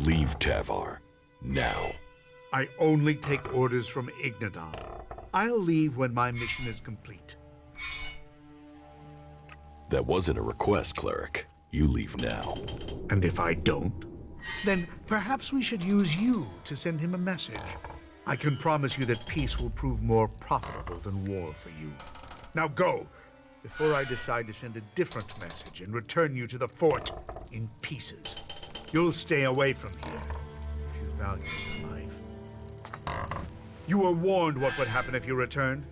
Leave Tavar. Now. I only take orders from Ignadon. I'll leave when my mission is complete. That wasn't a request, cleric. You leave now. And if I don't, then perhaps we should use you to send him a message. I can promise you that peace will prove more profitable than war for you. Now go, before I decide to send a different message and return you to the fort in pieces. You'll stay away from here if you value your life. You were warned what would happen if you returned.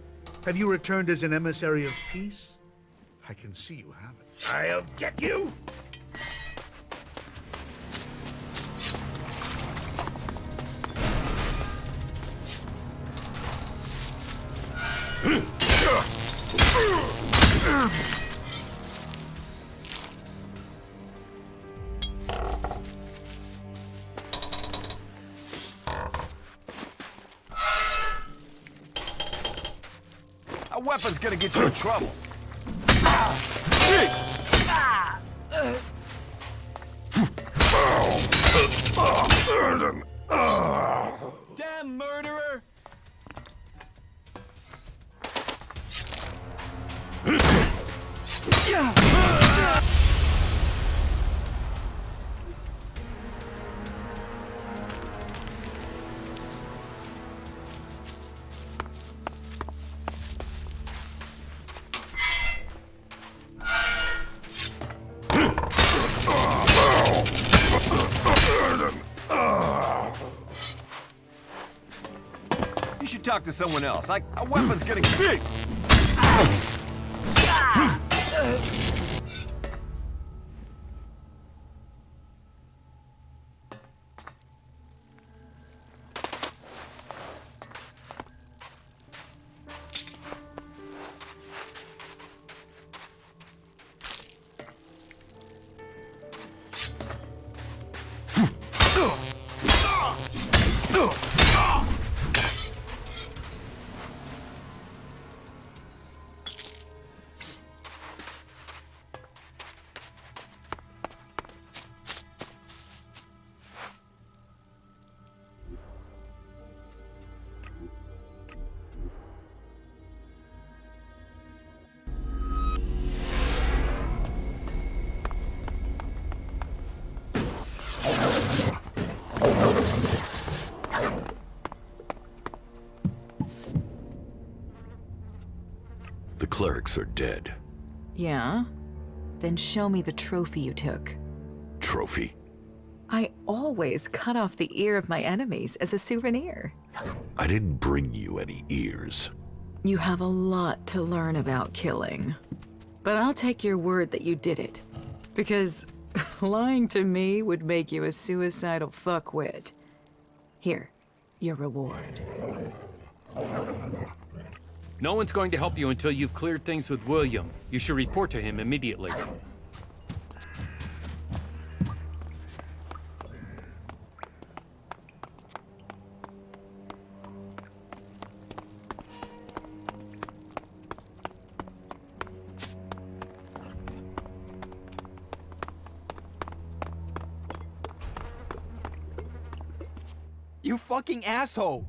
Have you returned as an emissary of peace? I can see you haven't. I'll get you! A weapon's gonna get you in trouble. Damn murderer! You should talk to someone else. Like, a weapon's gonna get... The clerics are dead. Yeah? Then show me the trophy you took. Trophy? I always cut off the ear of my enemies as a souvenir. I didn't bring you any ears. You have a lot to learn about killing. But I'll take your word that you did it. Because lying to me would make you a suicidal fuckwit. Here, your reward. No one's going to help you until you've cleared things with William. You should report to him immediately. You fucking asshole!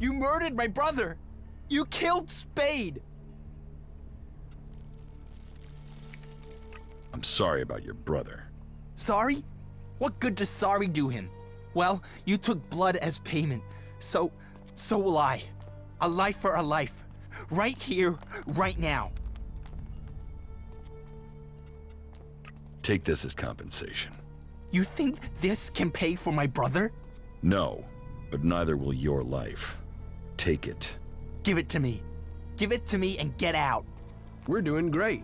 You murdered my brother! You killed Spade! I'm sorry about your brother. Sorry? What good does sorry do him? Well, you took blood as payment, so will I. A life for a life. Right here, right now. Take this as compensation. You think this can pay for my brother? No, but neither will your life. Take it. Give it to me. Give it to me and get out. We're doing great.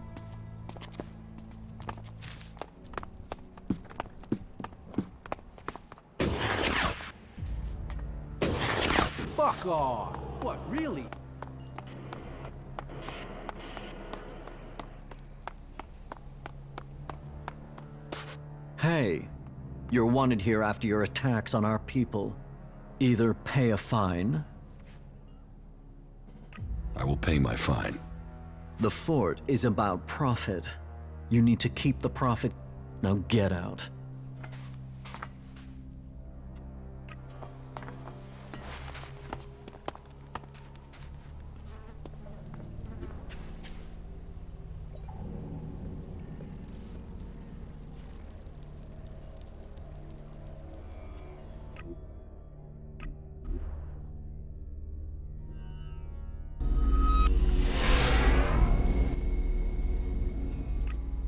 Fuck off. What, really? Hey, you're wanted here after your attacks on our people. Either pay a fine. I will pay my fine. The fort is about profit. You need to keep the profit. Now get out.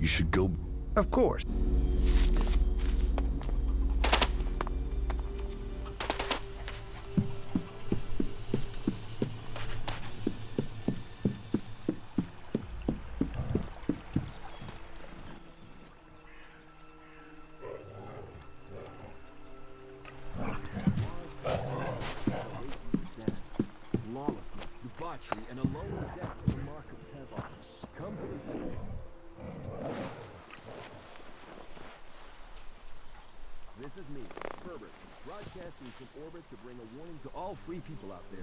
You should go... Of course. This is me, Herbert, broadcasting from orbit to bring a warning to all free people out there.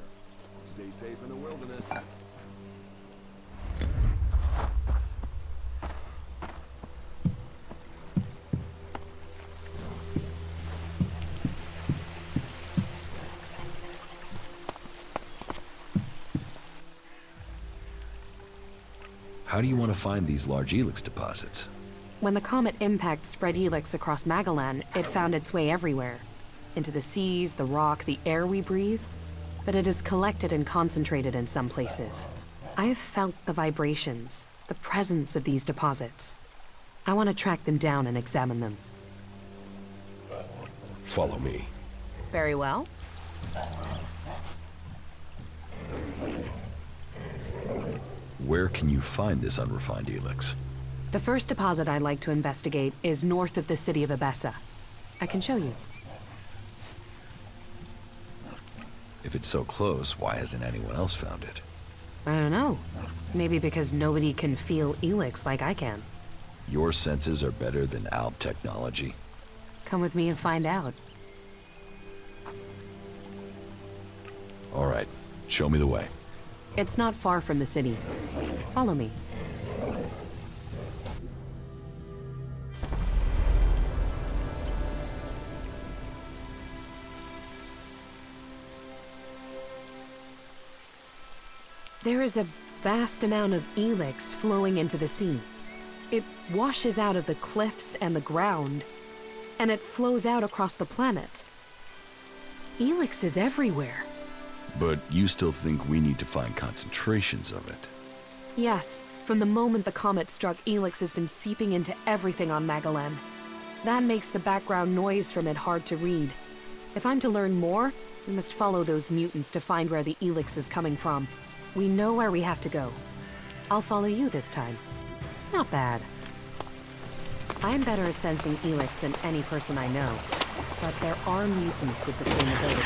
Stay safe in the wilderness. How do you want to find these large Elex deposits? When the comet impact spread Elex across Magallan, it found its way everywhere. Into the seas, the rock, the air we breathe. But it is collected and concentrated in some places. I have felt the vibrations, the presence of these deposits. I want to track them down and examine them. Follow me. Very well. Where can you find this unrefined Elex? The first deposit I'd like to investigate is north of the city of Abessa. I can show you. If it's so close, why hasn't anyone else found it? I don't know. Maybe because nobody can feel Elex like I can. Your senses are better than Alb technology. Come with me and find out. All right, show me the way. It's not far from the city. Follow me. There is a vast amount of Elex flowing into the sea. It washes out of the cliffs and the ground, and it flows out across the planet. Elex is everywhere. But you still think we need to find concentrations of it? Yes, from the moment the comet struck, Elex has been seeping into everything on Magallan. That makes the background noise from it hard to read. If I'm to learn more, we must follow those mutants to find where the Elex is coming from. We know where we have to go. I'll follow you this time. Not bad. I'm better at sensing Elex than any person I know, but there are mutants with the same ability.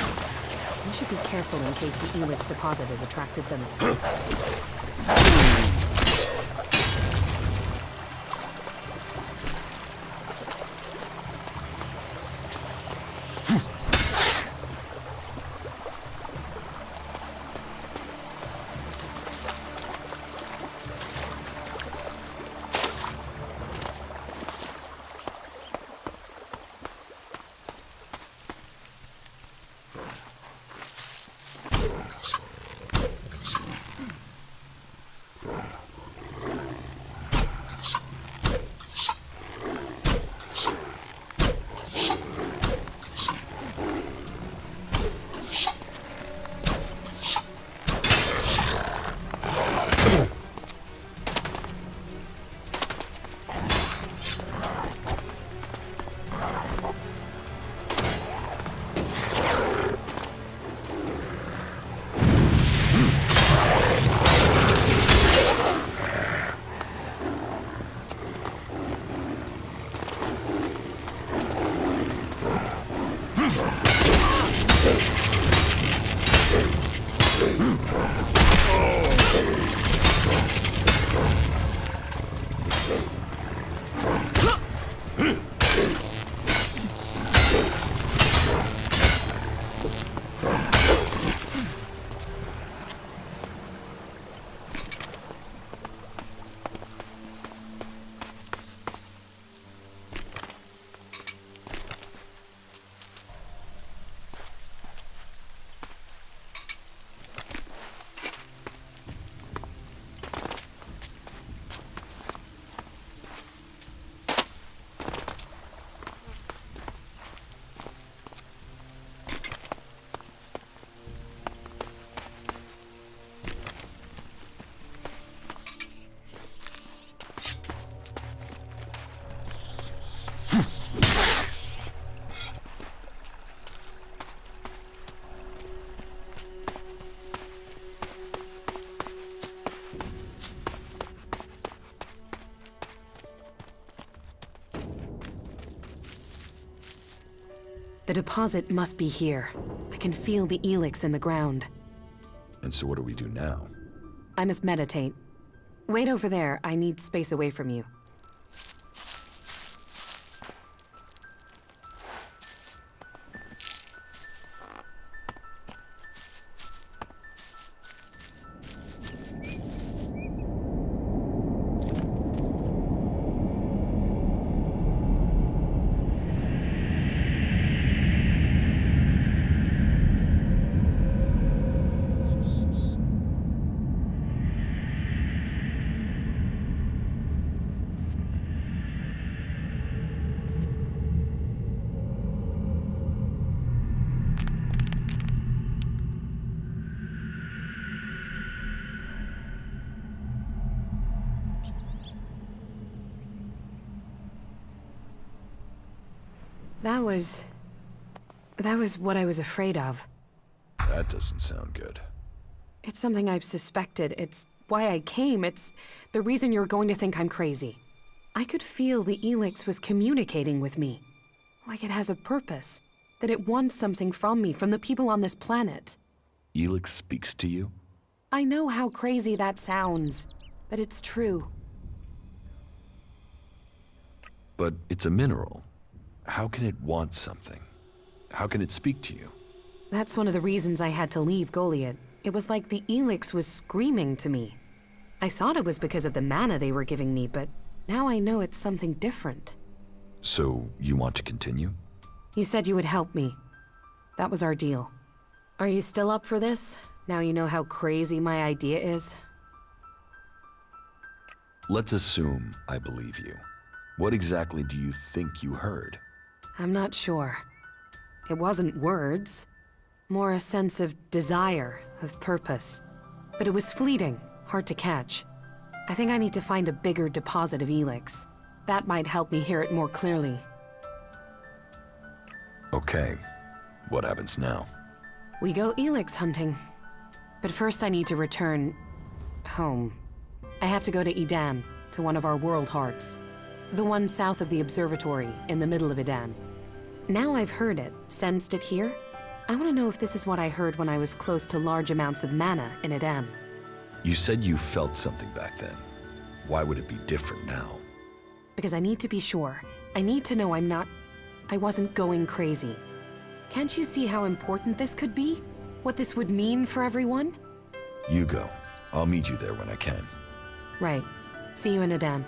We should be careful in case the Elex deposit has attracted them. The deposit must be here. I can feel the Elex in the ground. And so what do we do now? I must meditate. Wait over there. I need space away from you. That was what I was afraid of. That doesn't sound good. It's something I've suspected. It's why I came. It's the reason you're going to think I'm crazy. I could feel the Elex was communicating with me. Like it has a purpose. That it wants something from me, from the people on this planet. Elex speaks to you? I know how crazy that sounds, but it's true. But it's a mineral. How can it want something? How can it speak to you? That's one of the reasons I had to leave Goliath. It was like the Elex was screaming to me. I thought it was because of the mana they were giving me, but now I know it's something different. So, you want to continue? You said you would help me. That was our deal. Are you still up for this? Now you know how crazy my idea is? Let's assume I believe you. What exactly do you think you heard? I'm not sure. It wasn't words. More a sense of desire, of purpose. But it was fleeting, hard to catch. I think I need to find a bigger deposit of Elex. That might help me hear it more clearly. Okay. What happens now? We go Elex hunting. But first I need to return... home. I have to go to Edan, to one of our world hearts. The one south of the observatory, in the middle of Edan. Now I've heard it, sensed it here, I want to know if this is what I heard when I was close to large amounts of mana in Edan. You said you felt something back then. Why would it be different now? Because I need to be sure. I need to know I wasn't going crazy. Can't you see how important this could be? What this would mean for everyone? You go. I'll meet you there when I can. Right. See you in Edan.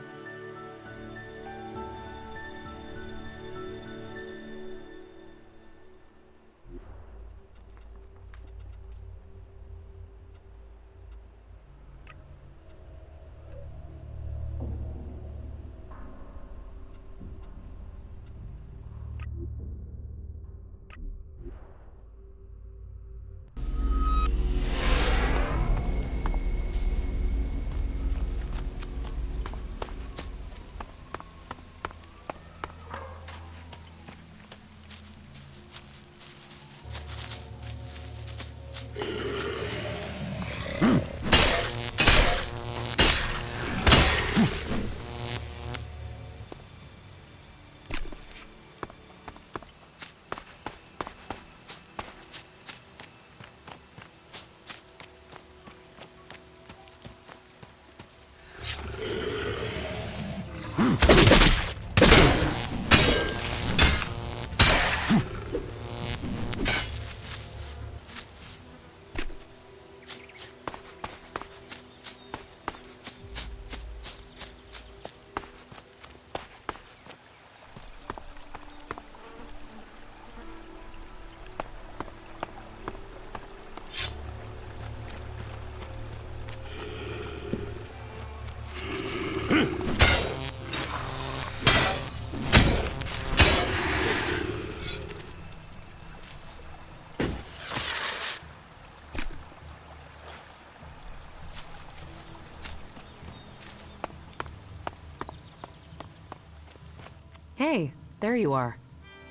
Hey, there you are.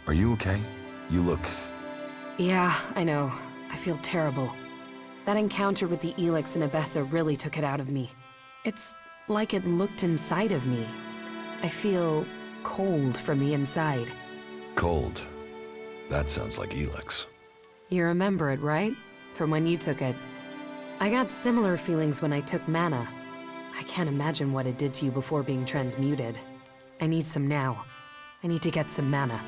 Are you okay? You look... Yeah, I know. I feel terrible. That encounter with the Elex in Abessa really took it out of me. It's like it looked inside of me. I feel cold from the inside. Cold. That sounds like Elex. You remember it, right? From when you took it. I got similar feelings when I took mana. I can't imagine what it did to you before being transmuted. I need some now. I need to get some mana.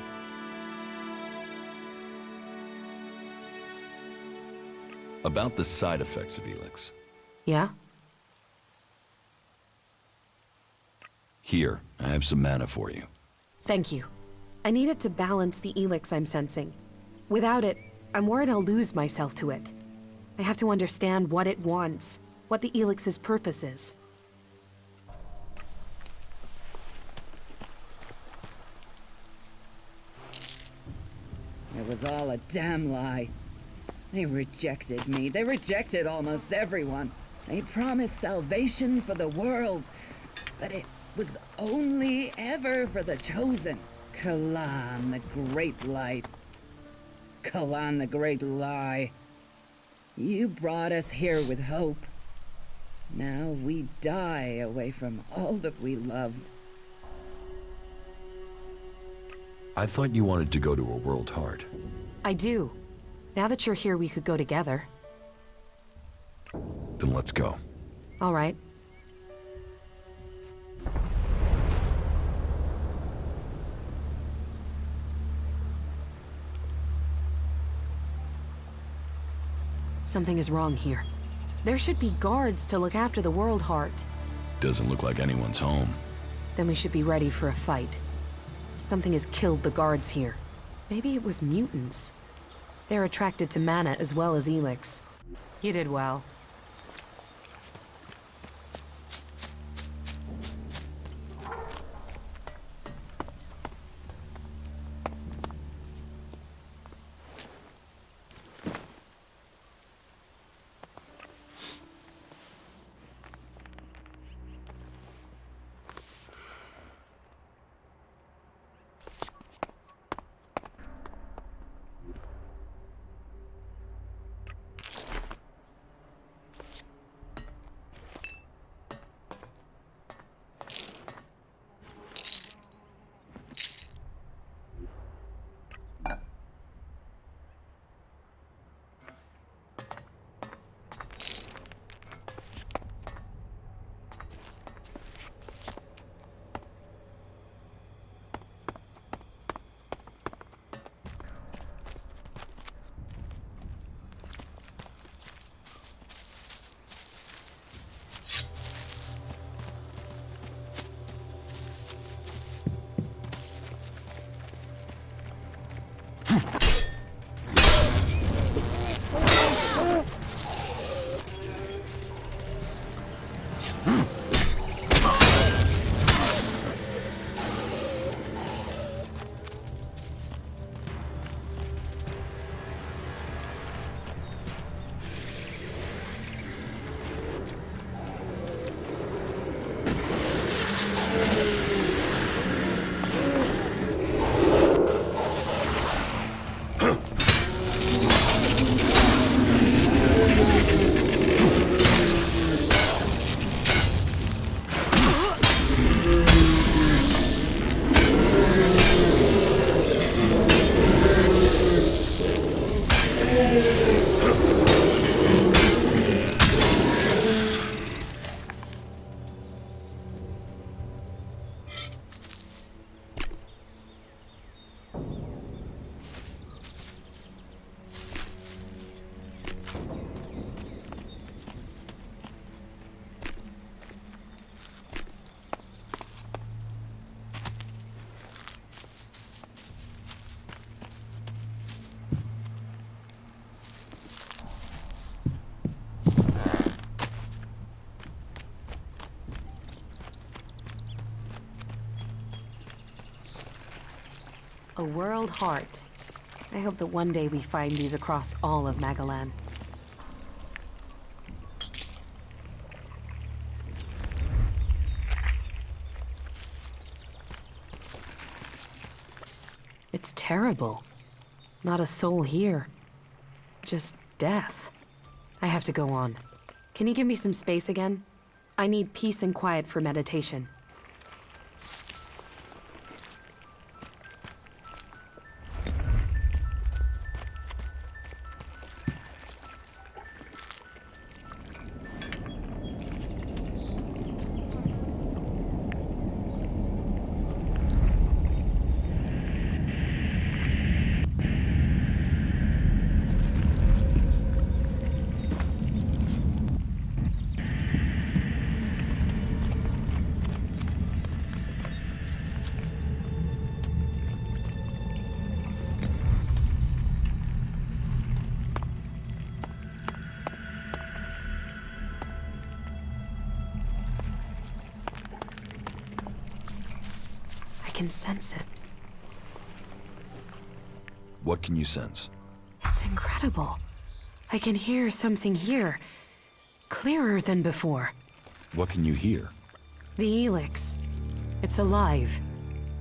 About the side effects of Elex. Yeah? Here, I have some mana for you. Thank you. I need it to balance the Elex I'm sensing. Without it, I'm worried I'll lose myself to it. I have to understand what it wants, what the Elix's purpose is. It was all a damn lie. They rejected me. They rejected almost everyone. They promised salvation for the world, but it was only ever for the chosen. Kalan, the great light. Kalan, the great lie. You brought us here with hope. Now we die away from all that we loved. I thought you wanted to go to a world heart. I do. Now that you're here, we could go together. Then let's go. All right. Something is wrong here. There should be guards to look after the World Heart. Doesn't look like anyone's home. Then we should be ready for a fight. Something has killed the guards here. Maybe it was mutants. They're attracted to mana as well as Elex. You did well. A World Heart. I hope that one day we find these across all of Magallan. It's terrible. Not a soul here. Just death. I have to go on. Can you give me some space again? I need peace and quiet for meditation. can sense it. What can you sense? It's incredible. I can hear something here. Clearer than before. What can you hear? The Elex. It's alive.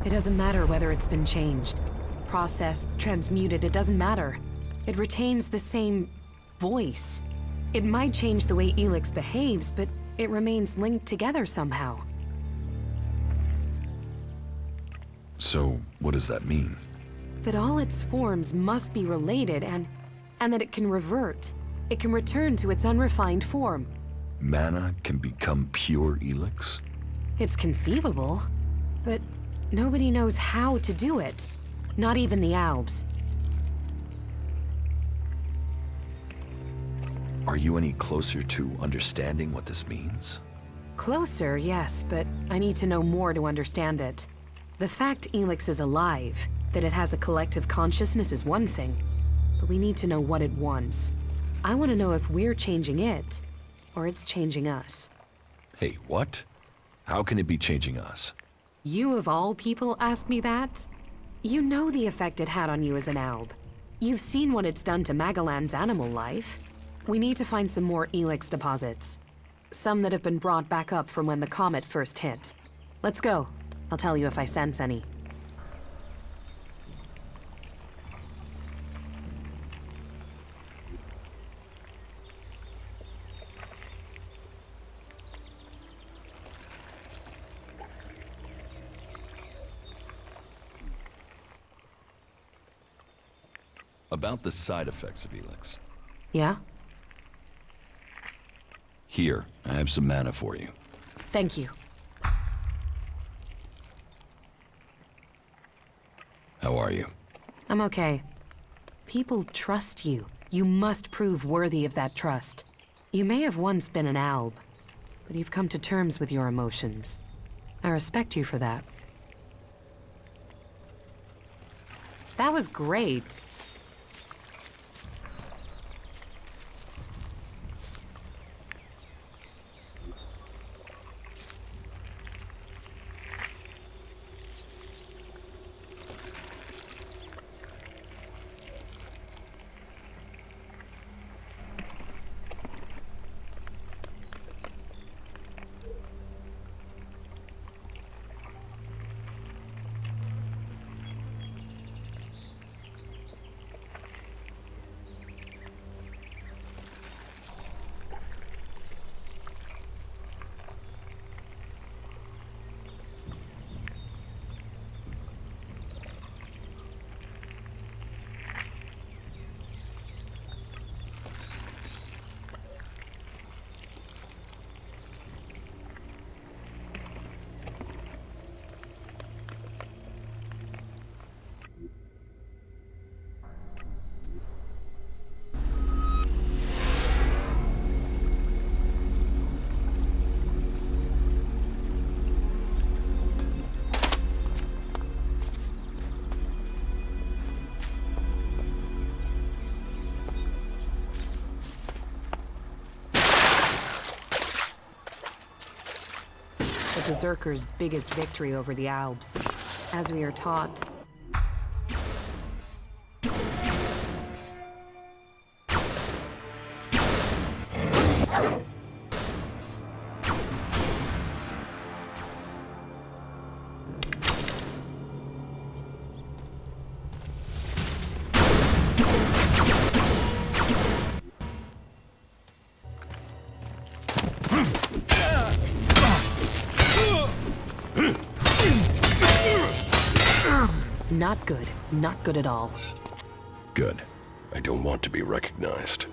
It doesn't matter whether it's been changed, processed, transmuted, it doesn't matter. It retains the same voice. It might change the way Elex behaves, but it remains linked together somehow. So, what does that mean? That all its forms must be related and that it can revert. It can return to its unrefined form. Mana can become pure Elex? It's conceivable, but nobody knows how to do it. Not even the Albs. Are you any closer to understanding what this means? Closer, yes, but I need to know more to understand it. The fact Elex is alive, that it has a collective consciousness is one thing, but we need to know what it wants. I want to know if we're changing it, or it's changing us. Hey, what? How can it be changing us? You of all people ask me that? You know the effect it had on you as an Alb. You've seen what it's done to Magalan's animal life. We need to find some more Elex deposits. Some that have been brought back up from when the comet first hit. Let's go. I'll tell you if I sense any. About the side effects of Elex. Yeah? Here, I have some mana for you. Thank you. How are you? I'm okay. People trust you. You must prove worthy of that trust. You may have once been an Alb, but you've come to terms with your emotions. I respect you for that. That was great. The Berserker's biggest victory over the Albs. As we are taught, not good. Not good at all. Good. I don't want to be recognized.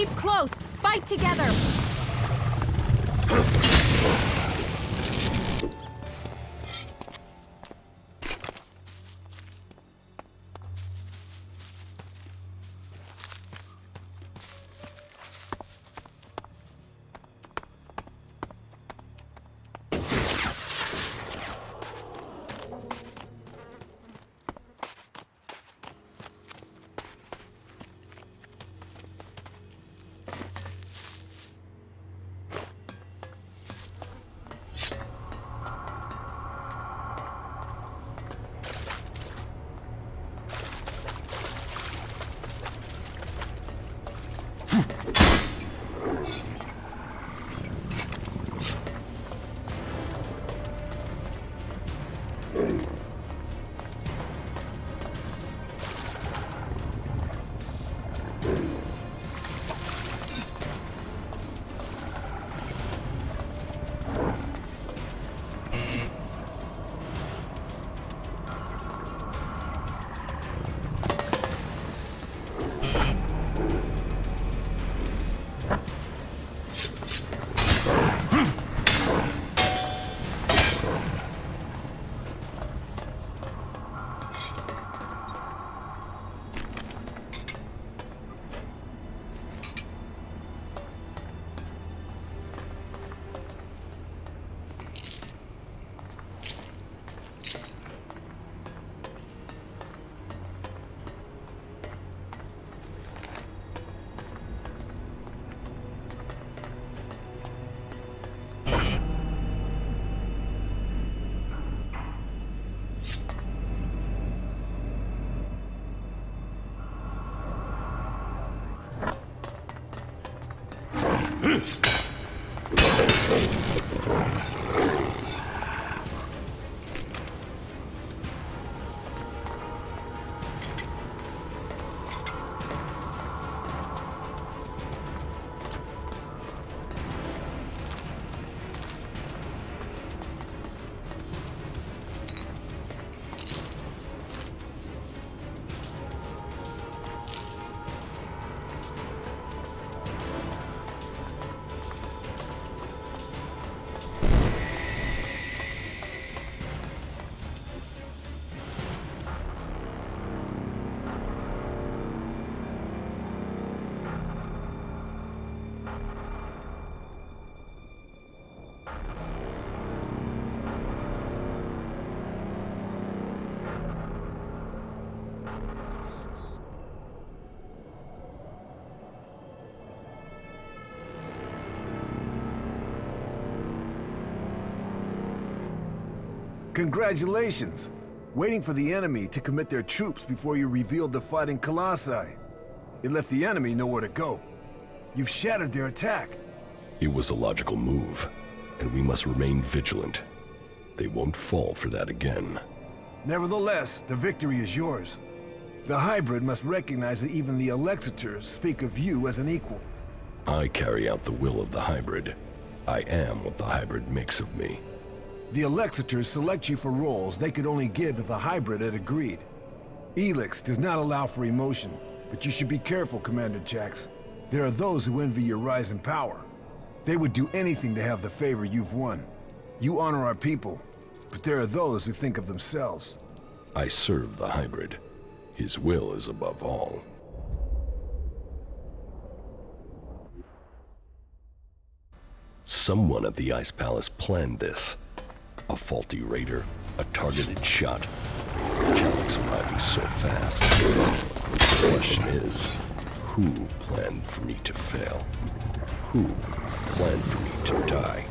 Keep close! Fight together! Congratulations! Waiting for the enemy to commit their troops before you revealed the fighting Colossi. It left the enemy nowhere to go. You've shattered their attack. It was a logical move, and we must remain vigilant. They won't fall for that again. Nevertheless, the victory is yours. The hybrid must recognize that even the Elexitors speak of you as an equal. I carry out the will of the hybrid. I am what the hybrid makes of me. The Elexitors select you for roles they could only give if the hybrid had agreed. Elex does not allow for emotion, but you should be careful, Commander Jax. There are those who envy your rise in power. They would do anything to have the favor you've won. You honor our people, but there are those who think of themselves. I serve the hybrid. His will is above all. Someone at the Ice Palace planned this. A faulty raider, a targeted shot. Calyx arriving so fast. The question is, who planned for me to fail? Who planned for me to die?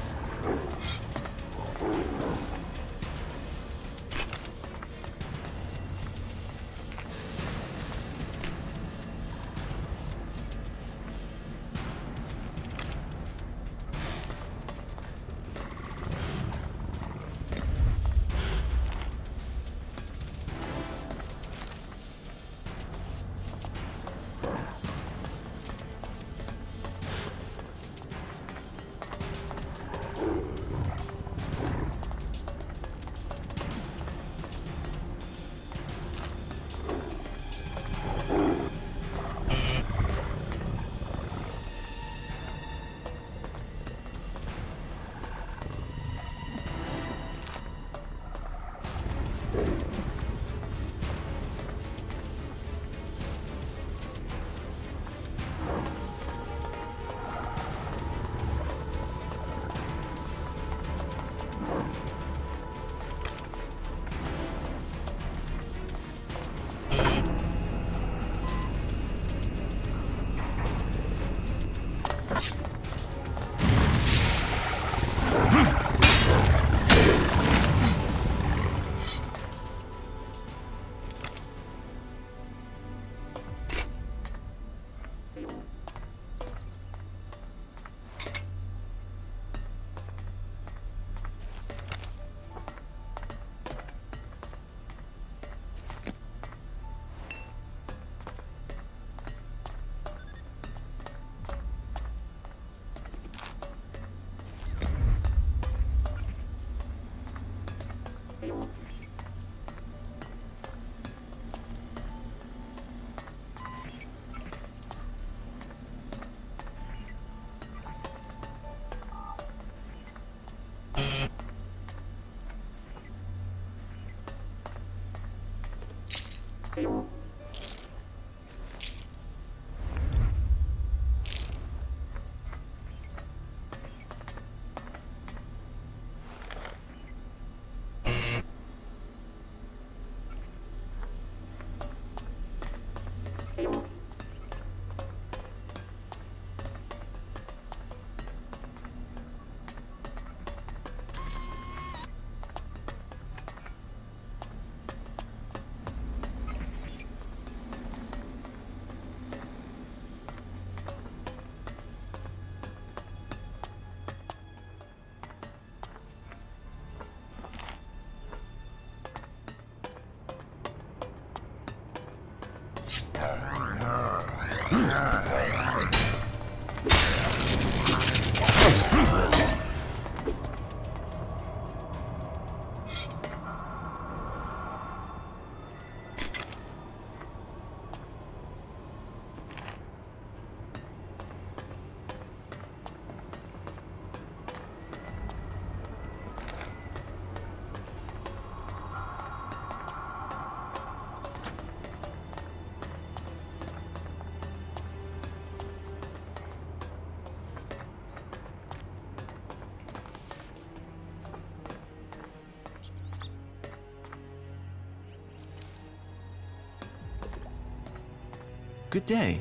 Good day.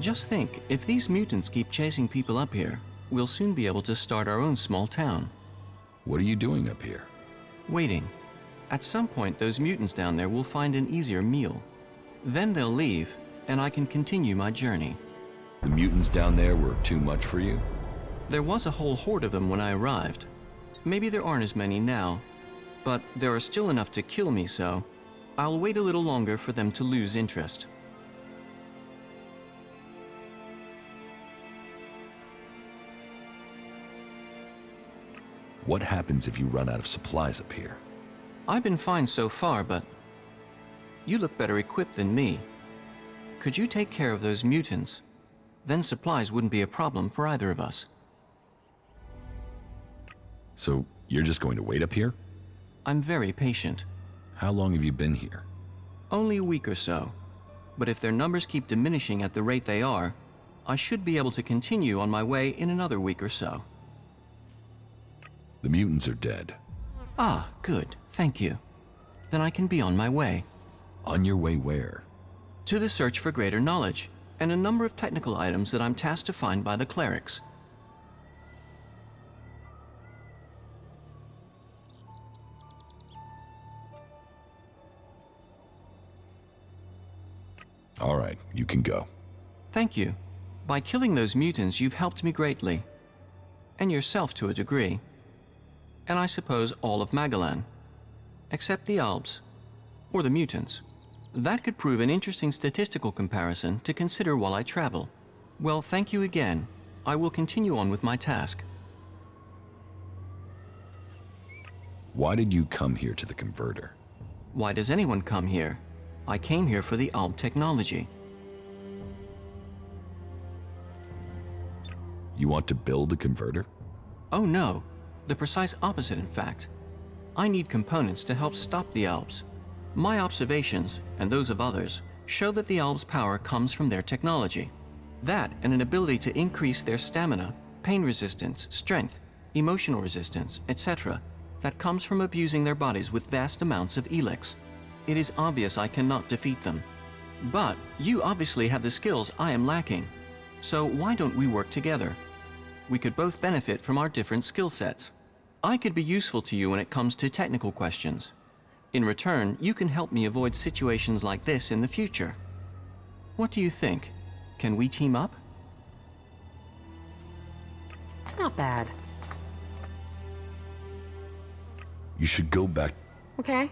Just think, if these mutants keep chasing people up here, we'll soon be able to start our own small town. What are you doing up here? Waiting. At some point, those mutants down there will find an easier meal. Then they'll leave, and I can continue my journey. The mutants down there were too much for you? There was a whole horde of them when I arrived. Maybe there aren't as many now, but there are still enough to kill me, so I'll wait a little longer for them to lose interest. What happens if you run out of supplies up here? I've been fine so far, but you look better equipped than me. Could you take care of those mutants? Then supplies wouldn't be a problem for either of us. So, you're just going to wait up here? I'm very patient. How long have you been here? Only a week or so. But if their numbers keep diminishing at the rate they are, I should be able to continue on my way in another week or so. The mutants are dead. Ah, good. Thank you. Then I can be on my way. On your way where? To the search for greater knowledge, and a number of technical items that I'm tasked to find by the clerics. All right, you can go. Thank you. By killing those mutants, you've helped me greatly. And yourself to a degree. And I suppose all of Magallan. Except the Альбs. Or the mutants. That could prove an interesting statistical comparison to consider while I travel. Well, thank you again. I will continue on with my task. Why did you come here to the converter? Why does anyone come here? I came here for the Альб technology. You want to build a converter? Oh no. The precise opposite, in fact. I need components to help stop the Альбs. My observations, and those of others, show that the Альбs' power comes from their technology. That and an ability to increase their stamina, pain resistance, strength, emotional resistance, etc. that comes from abusing their bodies with vast amounts of Elex. It is obvious I cannot defeat them. But you obviously have the skills I am lacking. So why don't we work together? We could both benefit from our different skill sets. I could be useful to you when it comes to technical questions. In return, you can help me avoid situations like this in the future. What do you think? Can we team up? Not bad. You should go back. Okay.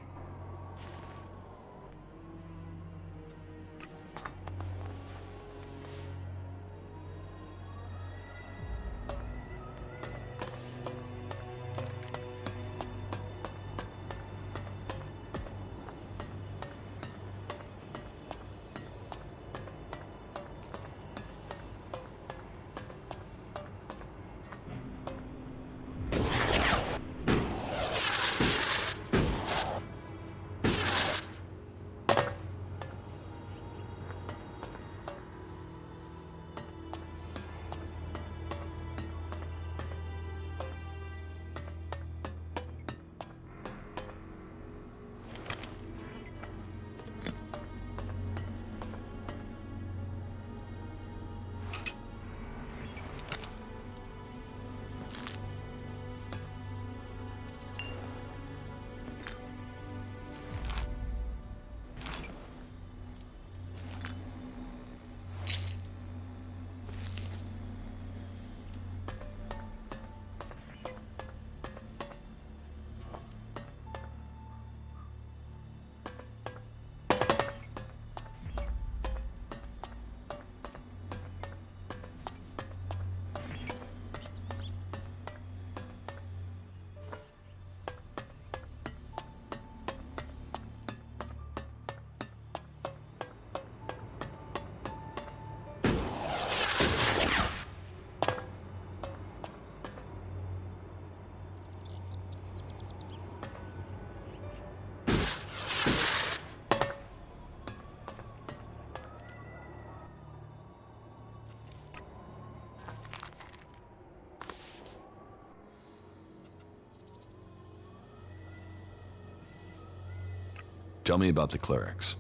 Tell me about the clerics.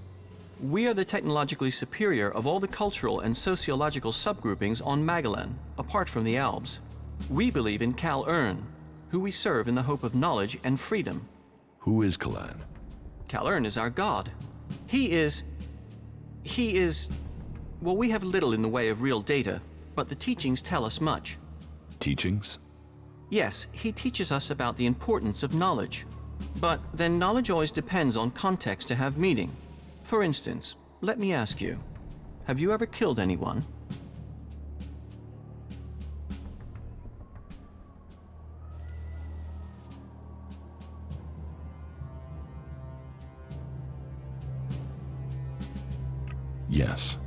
We are the technologically superior of all the cultural and sociological subgroupings on Magallan, apart from the Albs. We believe in Kal Urn, who we serve in the hope of knowledge and freedom. Who is Kalan? Kal Urn is our god. He is... Well, we have little in the way of real data, but the teachings tell us much. Teachings? Yes, he teaches us about the importance of knowledge. But then knowledge always depends on context to have meaning. For instance, let me ask you, have you ever killed anyone? Yes.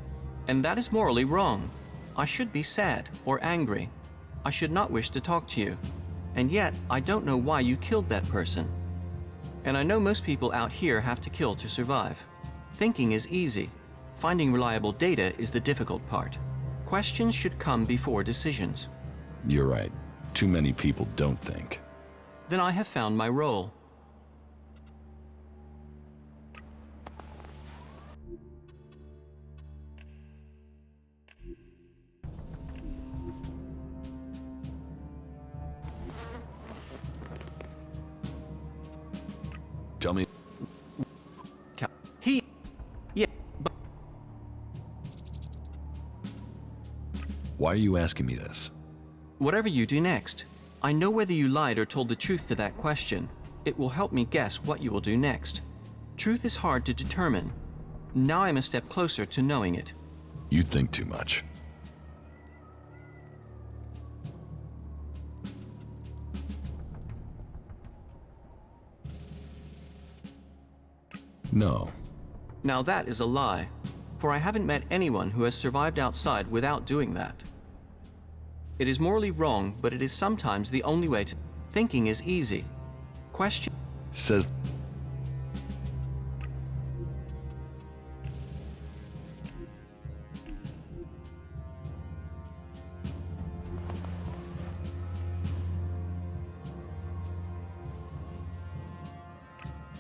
And that is morally wrong. I should be sad or angry. I should not wish to talk to you. And yet, I don't know why you killed that person. And I know most people out here have to kill to survive. Thinking is easy. Finding reliable data is the difficult part. Questions should come before decisions. You're right. Too many people don't think. Then I have found my role. Tell me. But Why are you asking me this? whatever you do next, I know whether you lied or told the truth to that question. It will help me guess what you will do next. Truth is hard to determine. Now I'm a step closer to knowing it. You think too much. No. Now that is a lie, for I haven't met anyone who has survived outside without doing that. It is morally wrong, but it is sometimes the only way to... Thinking is easy. Question... Says...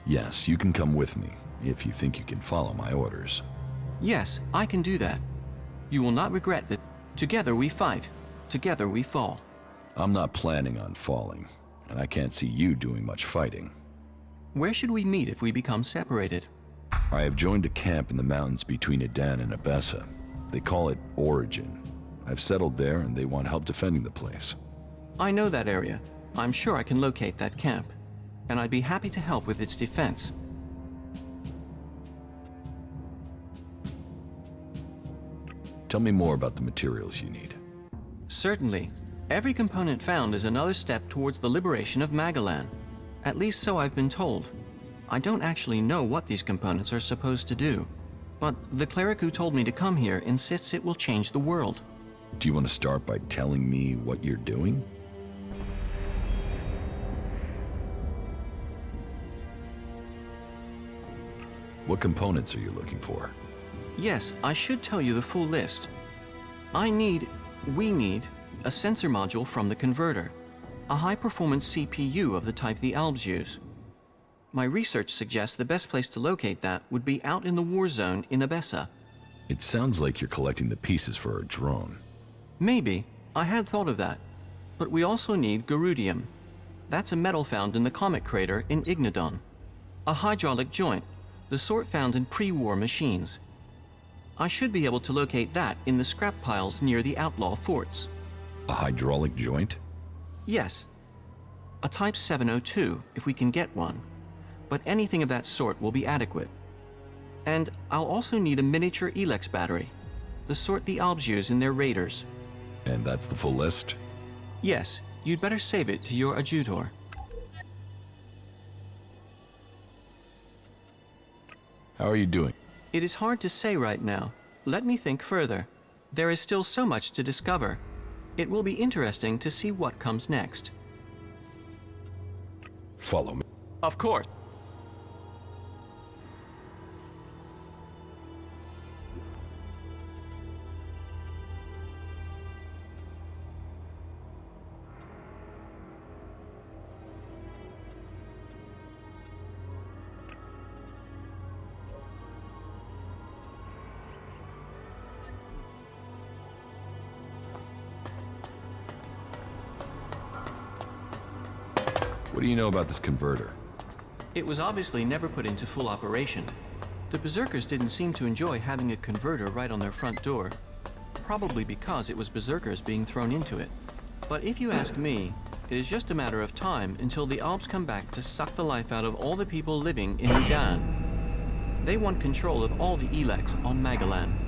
Yes, you can come with me, if you think you can follow my orders. Yes, I can do that. You will not regret that. Together we fight. Together we fall. I'm not planning on falling, and I can't see you doing much fighting. Where should we meet if we become separated? I have joined a camp in the mountains between Adan and Abessa. They call it Origin. I've settled there, and they want help defending the place. I know that area. I'm sure I can locate that camp, and I'd be happy to help with its defense. Tell me more about the materials you need. Certainly. Every component found is another step towards the liberation of Magallan. At least so I've been told. I don't actually know what these components are supposed to do, but the cleric who told me to come here insists it will change the world. Do you want to start by telling me what you're doing? What components are you looking for? Yes, I should tell you the full list. We need a sensor module from the converter, a high-performance CPU of the type the Albs use. My research suggests the best place to locate that would be out in the war zone in Abessa. It sounds like you're collecting the pieces for a drone. Maybe. I had thought of that. But we also need Garudium. That's a metal found in the comet crater in Ignodon. A hydraulic joint, the sort found in pre-war machines. I should be able to locate that in the scrap piles near the outlaw forts. A hydraulic joint? Yes. A Type 702, if we can get one. But anything of that sort will be adequate. And I'll also need a miniature Elex battery, the sort the Albs use in their raiders. And that's the full list? Yes, you'd better save it to your adjutor. How are you doing? It is hard to say right now. Let me think further. There is still so much to discover. It will be interesting to see what comes next. Follow me. Of course. What do you know about this converter? It was obviously never put into full operation. The Berserkers didn't seem to enjoy having a converter right on their front door, probably because it was Berserkers being thrown into it. But if you ask me, it is just a matter of time until the Alps come back to suck the life out of all the people living in Medan. They want control of all the Elex on Magallan.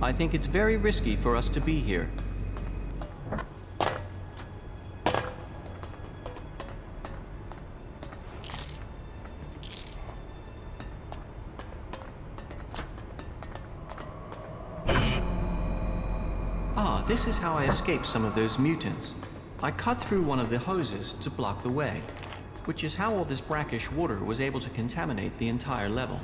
I think it's very risky for us to be here. Ah, this is how I escaped some of those mutants. I cut through one of the hoses to block the way, which is how all this brackish water was able to contaminate the entire level.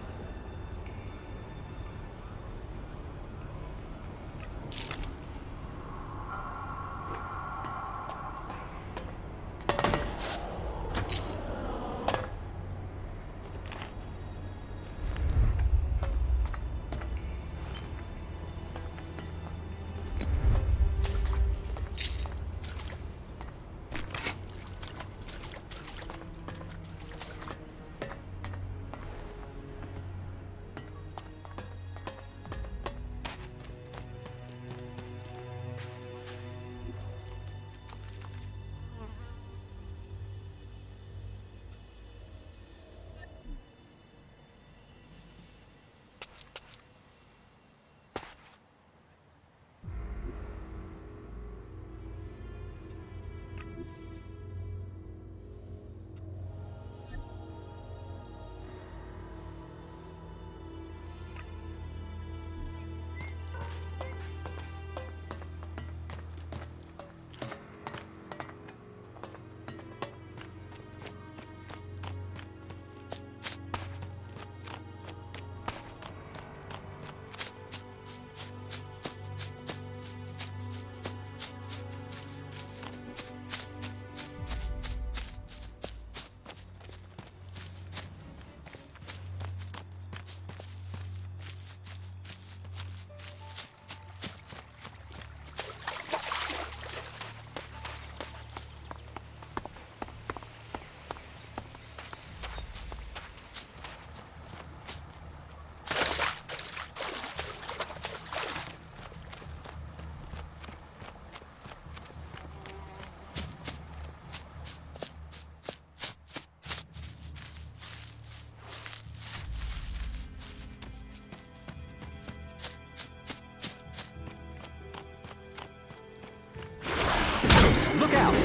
Look out!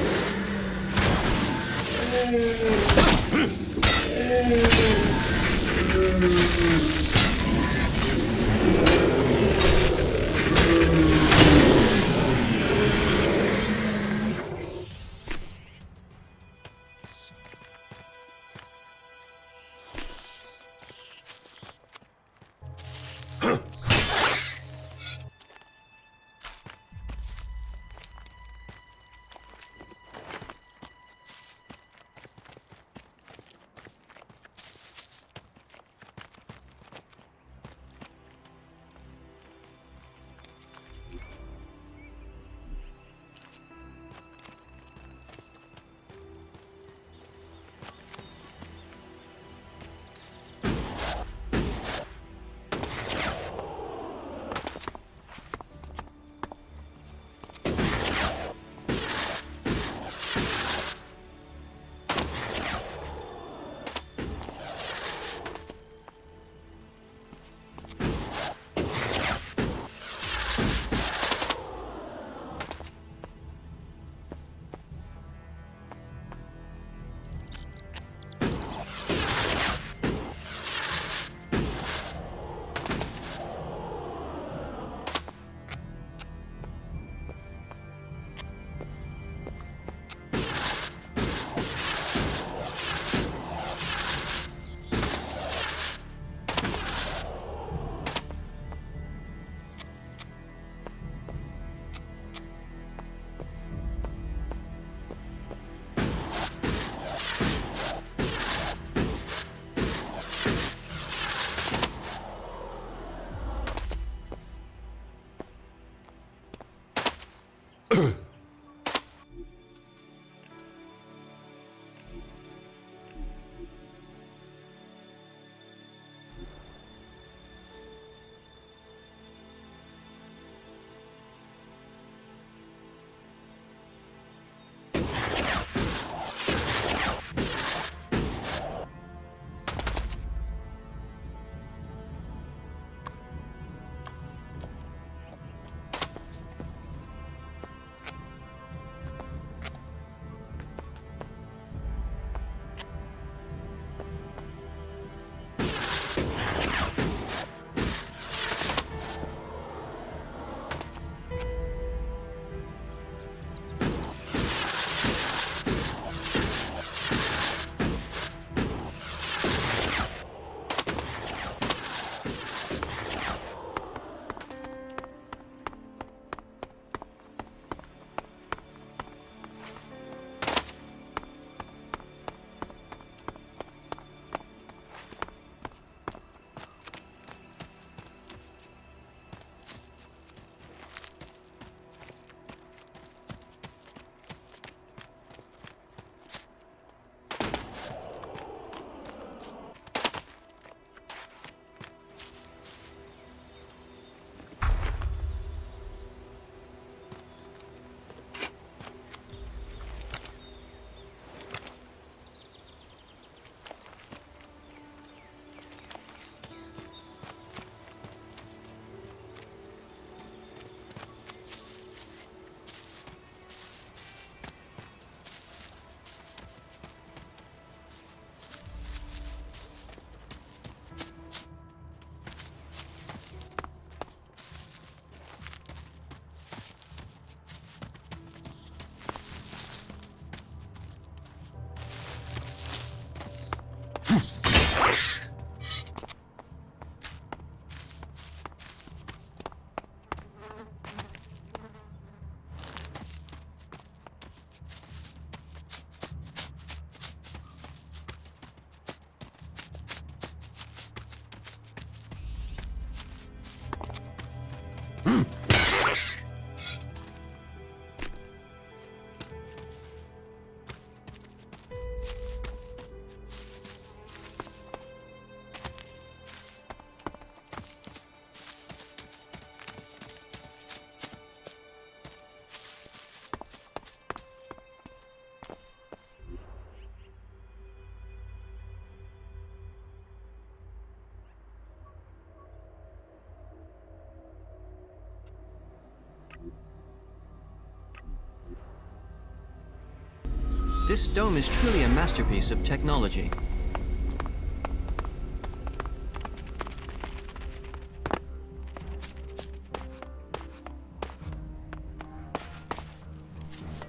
This dome is truly a masterpiece of technology.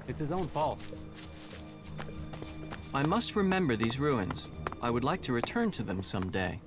It's his own fault. I must remember these ruins. I would like to return to them someday.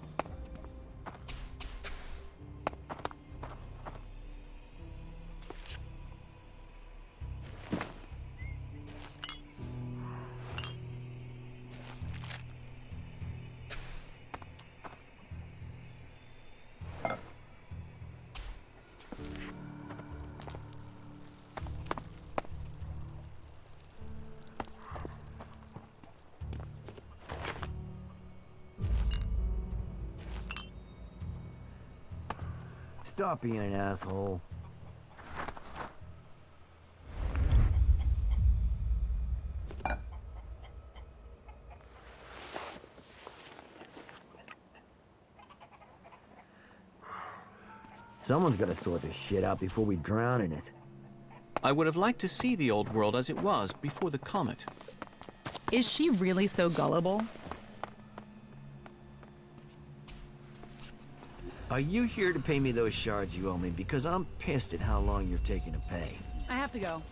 Stop being an asshole. Someone's gotta sort this shit out before we drown in it. I would have liked to see the old world as it was before the comet. Is she really so gullible? Are you here to pay me those shards you owe me? Because I'm pissed at how long you're taking to pay. I have to go.